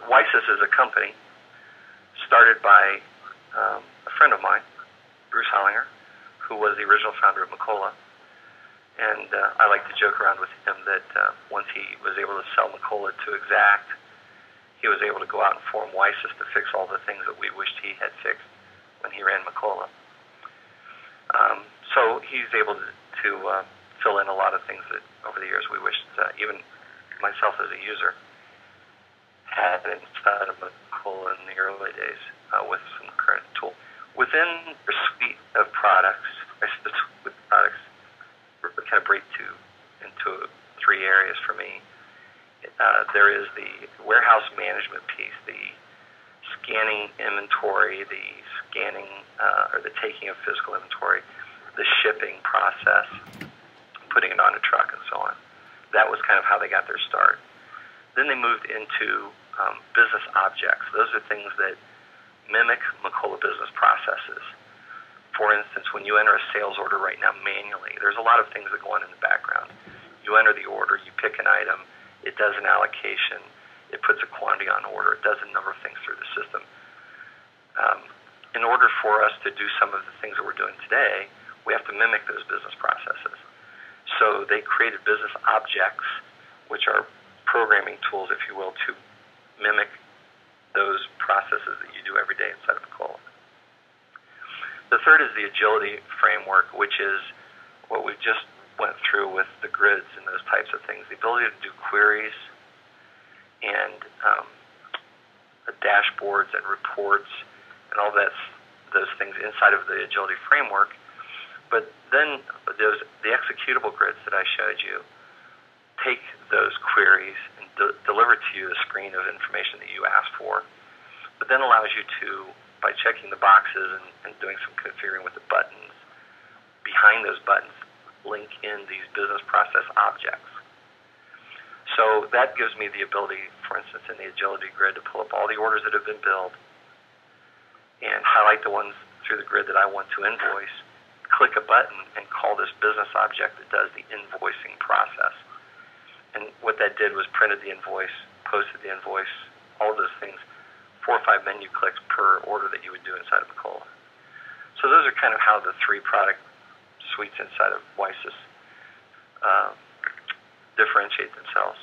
Wisys is a company started by a friend of mine, Bruce Hollinger, who was the original founder of Macola. And I like to joke around with him that once he was able to sell Macola to Exact, he was able to go out and form Wisys to fix all the things that we wished he had fixed when he ran Macola. So he's able to fill in a lot of things that over the years we wished, even myself as a user, had inside of Macola in the early days with some current tool. Within the suite of products, kind of break into three areas for me. There is the warehouse management piece, the scanning inventory, the scanning or the taking of physical inventory, the shipping process, putting it on a truck, and so on. That was kind of how they got their start. Then they moved into business objects. Those are things that mimic Macola business processes. For instance, when you enter a sales order right now manually, there's a lot of things that go on in the background. You enter the order, you pick an item, it does an allocation, it puts a quantity on order, it does a number of things through the system. In order for us to do some of the things that we're doing today, we have to mimic those business processes. So they created business objects, which are programming tools, if you will, to mimic those processes that you do every day inside of Macola. The third is the agility framework, which is what we just went through with the grids and those types of things. The ability to do queries and dashboards and reports and all those things inside of the agility framework. But then the executable grids that I showed you take those queries and deliver to you a screen of information that you asked for, but then allows you to, by checking the boxes and doing some configuring with the buttons, behind those buttons, link in these business process objects. So that gives me the ability, for instance, in the agility grid to pull up all the orders that have been billed and highlight the ones through the grid that I want to invoice, click a button, and call this business object that does the invoicing process. And what that did was printed the invoice, posted the invoice, all of those things, 4 or 5 menu clicks per order that you would do inside of Macola. So those are kind of how the three product suites inside of Wisys differentiate themselves.